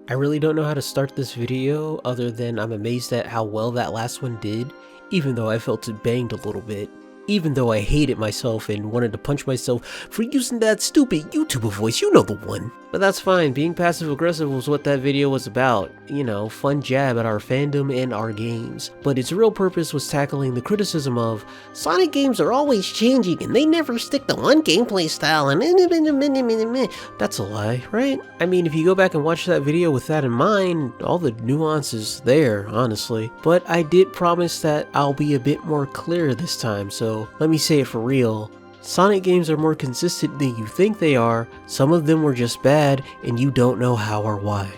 I really don't know how to start this video other than I'm amazed at how well that last one did, even though I felt it banged a little bit. Even though I hated myself and wanted to punch myself for using that stupid YouTuber voice, you know the one. But that's fine, being passive aggressive was what that video was about. You know, fun jab at our fandom and our games. But its real purpose was tackling the criticism of, Sonic games are always changing and they never stick to one gameplay style and that's a lie, right? I mean, if you go back and watch that video with that in mind, all the nuance is there, honestly. But I did promise that I'll be a bit more clear this time, so let me say it for real. Sonic games are more consistent than you think they are. Some of them were just bad and you don't know how or why.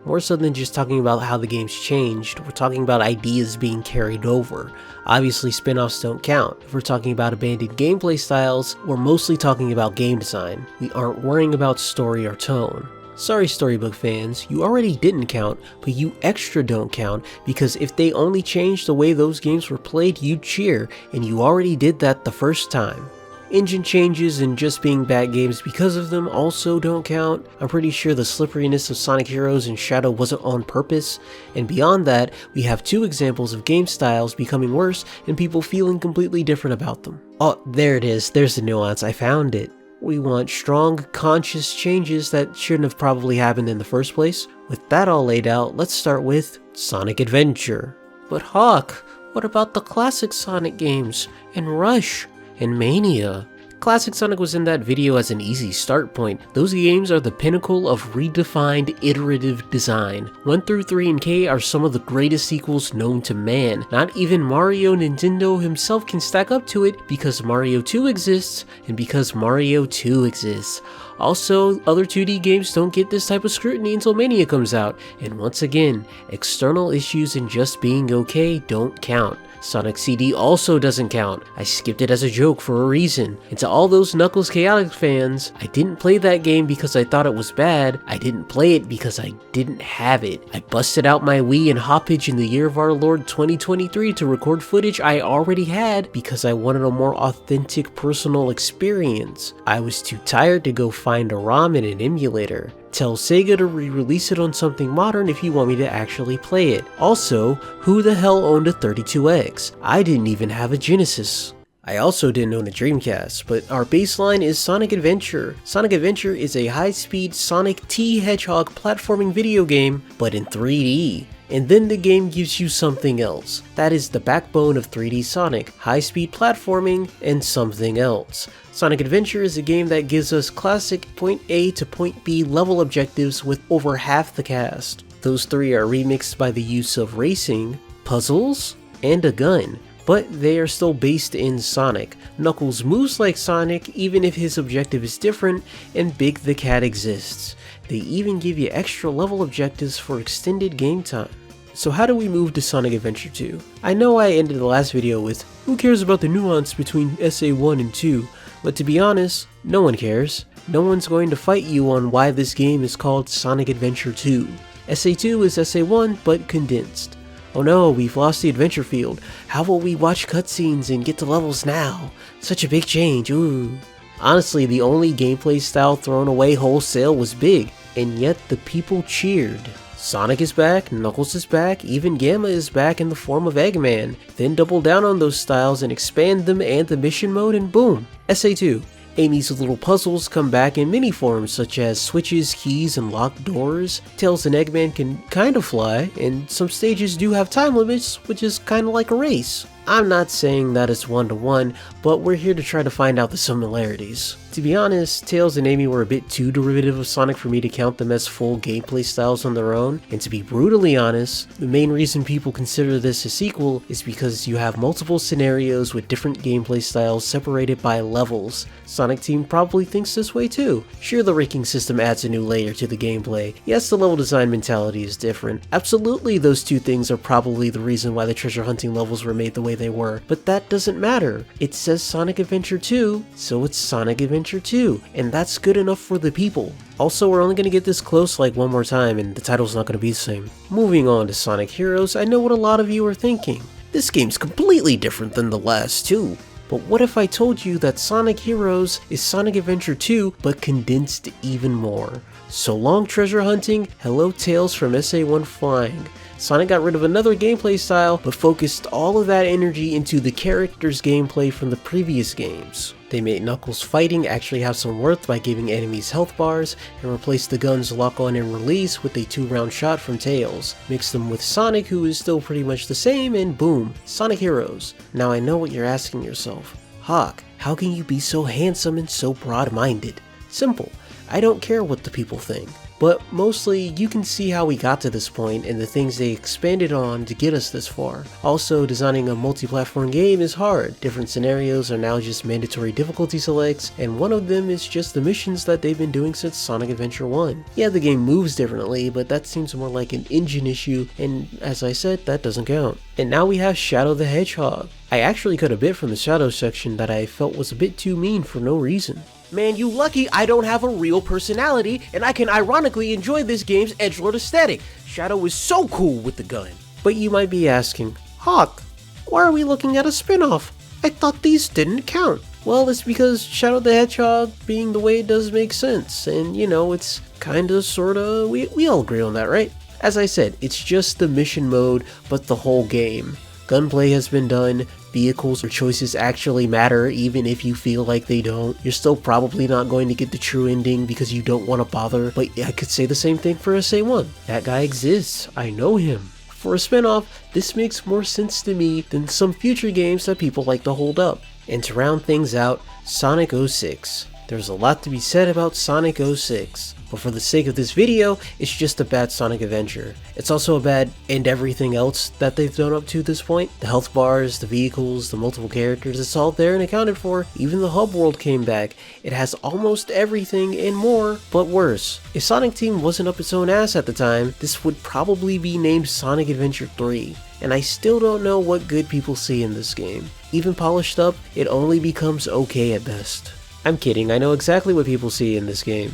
More so than just talking about how the game's changed, we're talking about ideas being carried over. Obviously spin-offs don't count. If we're talking about abandoned gameplay styles, we're mostly talking about game design. We aren't worrying about story or tone. Sorry storybook fans, you already didn't count, but you extra don't count because if they only changed the way those games were played, you'd cheer, and you already did that the first time. Engine changes and just being bad games because of them also don't count. I'm pretty sure the slipperiness of Sonic Heroes and Shadow wasn't on purpose, and beyond that, we have two examples of game styles becoming worse and people feeling completely different about them. Oh, there it is, there's the nuance, I found it. We want strong, conscious changes that shouldn't have probably happened in the first place. With that all laid out, let's start with Sonic Adventure. But Hawk, what about the classic Sonic games, and Rush, and Mania? Classic Sonic was in that video as an easy start point. Those games are the pinnacle of redefined iterative design. 1 through 3 and K are some of the greatest sequels known to man. Not even Mario Nintendo himself can stack up to it because Mario 2 exists and because Mario 2 exists. Also, other 2D games don't get this type of scrutiny until Mania comes out, and once again, external issues and just being okay don't count. Sonic CD also doesn't count. I skipped it as a joke for a reason. And to all those Knuckles Chaotix fans, I didn't play that game because I thought it was bad. I didn't play it because I didn't have it. I busted out my Wii and Hoppage in the year of our Lord 2023 to record footage I already had because I wanted a more authentic personal experience. I was too tired to go find a ROM in an emulator. Tell Sega to re-release it on something modern if you want me to actually play it. Also, who the hell owned a 32X? I didn't even have a Genesis. I also didn't own a Dreamcast, but our baseline is Sonic Adventure. Sonic Adventure is a high-speed Sonic T Hedgehog platforming video game, but in 3D. And then the game gives you something else. That is the backbone of 3D Sonic, high-speed platforming, and something else. Sonic Adventure is a game that gives us classic point A to point B level objectives with over half the cast. Those three are remixed by the use of racing, puzzles, and a gun. But they are still based in Sonic. Knuckles moves like Sonic even if his objective is different, and Big the Cat exists. They even give you extra level objectives for extended game time. So how do we move to Sonic Adventure 2? I know I ended the last video with, who cares about the nuance between SA1 and 2, but to be honest, no one cares. No one's going to fight you on why this game is called Sonic Adventure 2. SA2 is SA1, but condensed. Oh no, we've lost the adventure field. How will we watch cutscenes and get to levels now? Such a big change, ooh. Honestly, the only gameplay style thrown away wholesale was Big, and yet the people cheered. Sonic is back, Knuckles is back, even Gamma is back in the form of Eggman. Then double down on those styles and expand them and the mission mode and boom, SA2. Amy's little puzzles come back in many forms such as switches, keys, and locked doors. Tails and Eggman can kinda fly, and some stages do have time limits, which is kinda like a race. I'm not saying that it's one-to-one, but we're here to try to find out the similarities. To be honest, Tails and Amy were a bit too derivative of Sonic for me to count them as full gameplay styles on their own, and to be brutally honest, the main reason people consider this a sequel is because you have multiple scenarios with different gameplay styles separated by levels. Sonic Team probably thinks this way too. Sure, the ranking system adds a new layer to the gameplay. Yes, the level design mentality is different. Absolutely, those two things are probably the reason why the treasure hunting levels were made the way they were, but that doesn't matter. It says Sonic Adventure 2, so it's Sonic Adventure 2, and that's good enough for the people. Also, we're only going to get this close like one more time, and the title's not going to be the same. Moving on to Sonic Heroes, I know what a lot of you are thinking. This game's completely different than the last two. But what if I told you that Sonic Heroes is Sonic Adventure 2 but condensed even more? So long treasure hunting, hello Tales from SA1 Flying. Sonic got rid of another gameplay style, but focused all of that energy into the character's gameplay from the previous games. They made Knuckles fighting actually have some worth by giving enemies health bars, and replaced the gun's lock on and release with a 2-round shot from Tails. Mixed them with Sonic, who is still pretty much the same, and boom, Sonic Heroes. Now I know what you're asking yourself. Hawk, how can you be so handsome and so broad-minded? Simple, I don't care what the people think. But mostly, you can see how we got to this point and the things they expanded on to get us this far. Also, designing a multi-platform game is hard. Different scenarios are now just mandatory difficulty selects, and one of them is just the missions that they've been doing since Sonic Adventure 1. Yeah, the game moves differently, but that seems more like an engine issue, and as I said, that doesn't count. And now we have Shadow the Hedgehog. I actually cut a bit from the Shadow section that I felt was a bit too mean for no reason. Man, you lucky I don't have a real personality, and I can ironically enjoy this game's edgelord aesthetic. Shadow is so cool with the gun. But you might be asking, Hawk, why are we looking at a spin-off? I thought these didn't count. Well, it's because Shadow the Hedgehog being the way it does make sense, and you know, it's kinda, sorta, we all agree on that, right? As I said, it's just the mission mode, but the whole game. Gunplay has been done, vehicles or choices actually matter even if you feel like they don't. You're still probably not going to get the true ending because you don't want to bother, but I could say the same thing for SA1. That guy exists, I know him. For a spin-off, this makes more sense to me than some future games that people like to hold up. And to round things out, Sonic 06. There's a lot to be said about Sonic 06. But for the sake of this video, it's just a bad Sonic adventure. It's also a bad and everything else that they've done up to this point. The health bars, the vehicles, the multiple characters, it's all there and accounted for. Even the hub world came back. It has almost everything and more, but worse. If Sonic Team wasn't up its own ass at the time, this would probably be named Sonic Adventure 3. And I still don't know what good people see in this game. Even polished up, it only becomes okay at best. I'm kidding, I know exactly what people see in this game.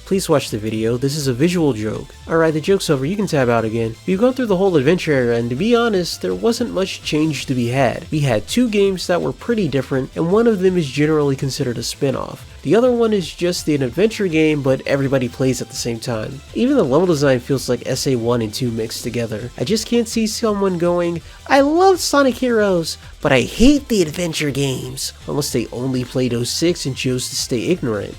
Please watch the video, this is a visual joke. Alright, the joke's over, you can tab out again. We've gone through the whole adventure era, and to be honest, there wasn't much change to be had. We had 2 games that were pretty different, and one of them is generally considered a spin-off. The other one is just an adventure game, but everybody plays at the same time. Even the level design feels like SA1 and 2 mixed together. I just can't see someone going, I love Sonic Heroes, but I hate the adventure games, unless they only played 06 and chose to stay ignorant.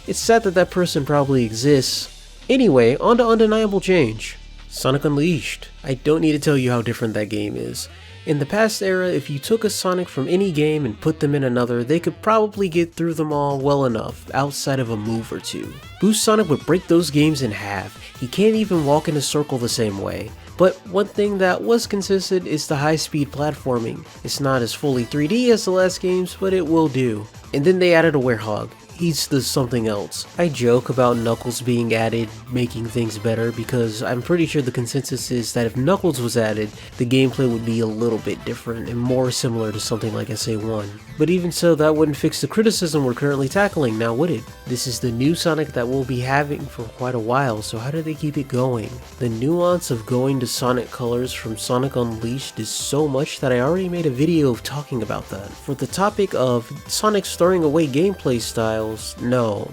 It's sad that that person probably exists. Anyway, on to Undeniable Change. Sonic Unleashed. I don't need to tell you how different that game is. In the past era, if you took a Sonic from any game and put them in another, they could probably get through them all well enough, outside of a move or two. Boost Sonic would break those games in half. He can't even walk in a circle the same way. But one thing that was consistent is the high-speed platforming. It's not as fully 3D as the last games, but it will do. And then they added a Werehog. He's the something else. I joke about Knuckles being added, making things better, because I'm pretty sure the consensus is that if Knuckles was added, the gameplay would be a little bit different and more similar to something like SA1. But even so, that wouldn't fix the criticism we're currently tackling, now would it? This is the new Sonic that we'll be having for quite a while, so how do they keep it going? The nuance of going to Sonic colors from Sonic Unleashed is so much that I already made a video of talking about that. For the topic of Sonic's throwing away gameplay styles, no,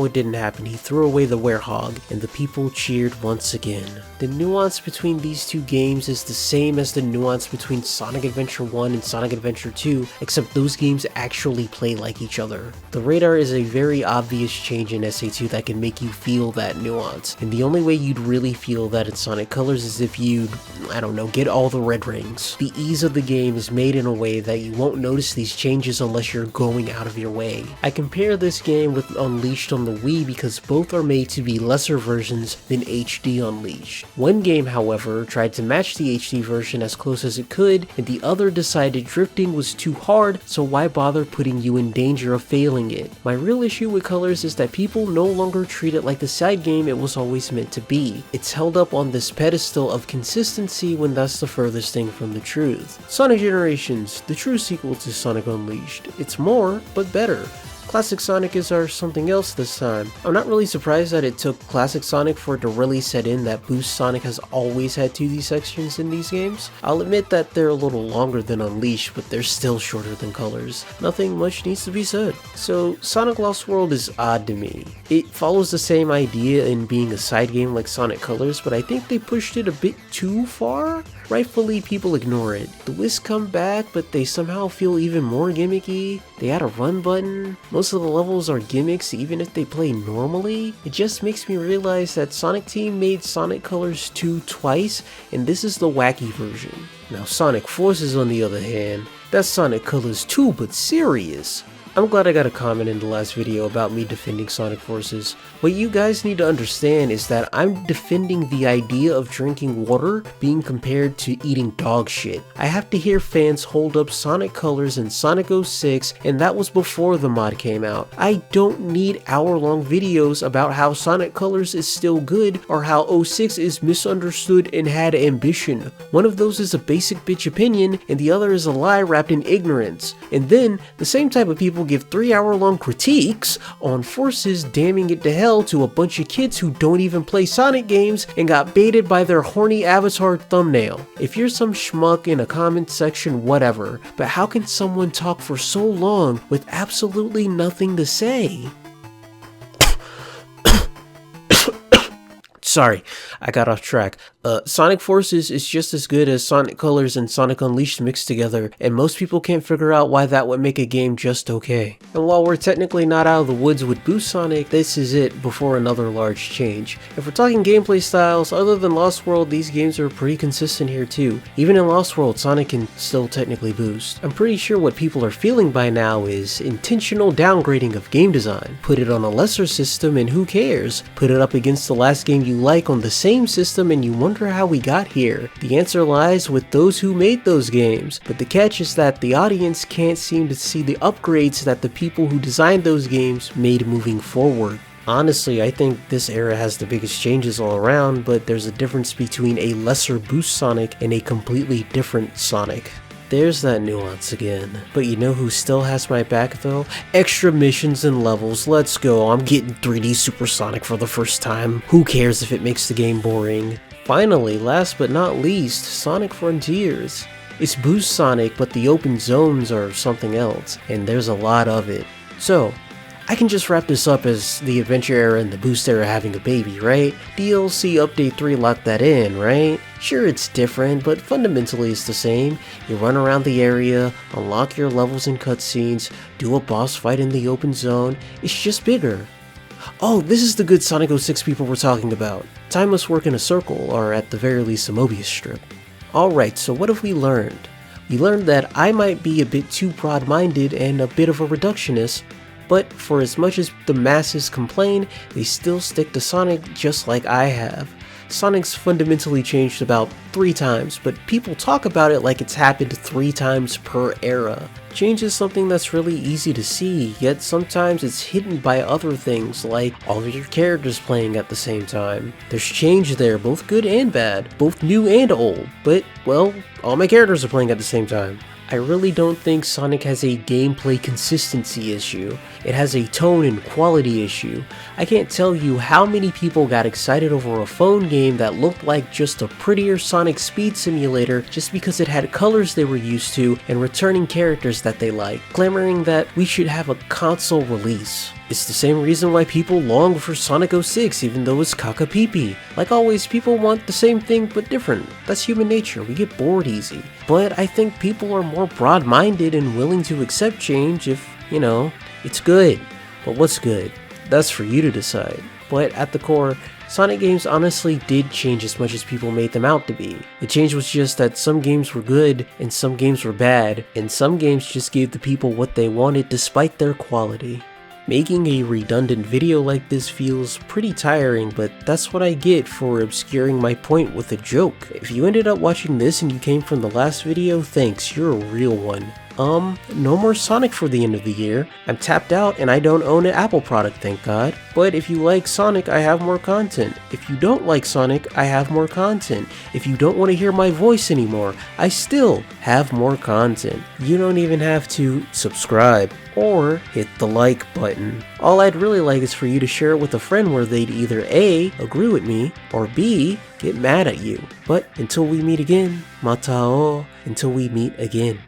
it didn't happen. He threw away the Werehog, and the people cheered once again. The nuance between these 2 games is the same as the nuance between Sonic Adventure 1 and Sonic Adventure 2, except those games actually play like each other. The radar is a very obvious change in SA2 that can make you feel that nuance, and the only way you'd really feel that in Sonic Colors is if you'd, I don't know, get all the red rings. The ease of the game is made in a way that you won't notice these changes unless you're going out of your way. I compare this game with Unleashed on the Wii because both are made to be lesser versions than HD Unleashed. One game, however, tried to match the HD version as close as it could, and the other decided drifting was too hard, so why bother putting you in danger of failing it? My real issue with Colors is that people no longer treat it like the side game it was always meant to be. It's held up on this pedestal of consistency when that's the furthest thing from the truth. Sonic Generations, the true sequel to Sonic Unleashed. It's more, but better. Classic Sonic is our something else this time. I'm not really surprised that it took Classic Sonic for it to really set in that Boost Sonic has always had 2D sections in these games. I'll admit that they're a little longer than Unleashed, but they're still shorter than Colors. Nothing much needs to be said. So Sonic Lost World is odd to me. It follows the same idea in being a side game like Sonic Colors, but I think they pushed it a bit too far. Rightfully, people ignore it. The Wisps come back, but they somehow feel even more gimmicky. They add a run button. Most of the levels are gimmicks even if they play normally. It just makes me realize that Sonic Team made Sonic Colors 2 twice, and this is the wacky version. Now Sonic Forces on the other hand, that's Sonic Colors 2 but serious. I'm glad I got a comment in the last video about me defending Sonic Forces. What you guys need to understand is that I'm defending the idea of drinking water being compared to eating dog shit. I have to hear fans hold up Sonic Colors and Sonic 06, and that was before the mod came out. I don't need hour-long videos about how Sonic Colors is still good or how 06 is misunderstood and had ambition. One of those is a basic bitch opinion and the other is a lie wrapped in ignorance. And then, the same type of people give 3-hour-long critiques on Forces, damning it to hell to a bunch of kids who don't even play Sonic games and got baited by their horny avatar thumbnail. If you're some schmuck in a comment section, whatever, but how can someone talk for so long with absolutely nothing to say? Sorry, I got off track. Sonic Forces is just as good as Sonic Colors and Sonic Unleashed mixed together, and most people can't figure out why that would make a game just okay. And while we're technically not out of the woods with Boost Sonic, this is it before another large change. If we're talking gameplay styles, other than Lost World, these games are pretty consistent here too. Even in Lost World, Sonic can still technically boost. I'm pretty sure what people are feeling by now is intentional downgrading of game design. Put it on a lesser system and who cares? Put it up against the last game you like on the same system and you wonder how we got here. The answer lies with those who made those games, but the catch is that the audience can't seem to see the upgrades that the people who designed those games made moving forward. Honestly, I think this era has the biggest changes all around, but there's a difference between a lesser Boost Sonic and a completely different Sonic. There's that nuance again. But you know who still has my back though? Extra missions and levels, let's go. I'm getting 3D Supersonic for the first time. Who cares if it makes the game boring? Finally, last but not least, Sonic Frontiers. It's Boost Sonic, but the open zones are something else, and there's a lot of it. So, I can just wrap this up as the Adventure era and the Boost era having a baby, right? DLC Update 3 locked that in, right? Sure, it's different, but fundamentally it's the same. You run around the area, unlock your levels and cutscenes, do a boss fight in the open zone, it's just bigger. Oh, this is the good Sonic 06 people we're talking about. Time must work in a circle, or at the very least a Mobius strip. Alright, so what have we learned? We learned that I might be a bit too broad-minded and a bit of a reductionist, but for as much as the masses complain, they still stick to Sonic just like I have. Sonic's fundamentally changed about 3 times, but people talk about it like it's happened 3 times per era. Change is something that's really easy to see, yet sometimes it's hidden by other things like all of your characters playing at the same time. There's change there, both good and bad, both new and old, but, well, all my characters are playing at the same time. I really don't think Sonic has a gameplay consistency issue. It has a tone and quality issue. I can't tell you how many people got excited over a phone game that looked like just a prettier Sonic Speed Simulator just because it had colors they were used to and returning characters that they liked, clamoring that we should have a console release. It's the same reason why people long for Sonic 06 even though it's caca-pee-pee. Like always, people want the same thing but different. That's human nature, we get bored easy. But I think people are more broad-minded and willing to accept change if, you know, it's good. But what's good? That's for you to decide. But at the core, Sonic games honestly did change as much as people made them out to be. The change was just that some games were good and some games were bad, and some games just gave the people what they wanted despite their quality. Making a redundant video like this feels pretty tiring, but that's what I get for obscuring my point with a joke. If you ended up watching this and you came from the last video, thanks, you're a real one. No more Sonic for the end of the year. I'm tapped out and I don't own an Apple product, thank God. But if you like Sonic, I have more content. If you don't like Sonic, I have more content. If you don't want to hear my voice anymore, I still have more content. You don't even have to subscribe or hit the like button. All I'd really like is for you to share it with a friend where they'd either A, agree with me, or B, get mad at you. But until we meet again, matao, until we meet again.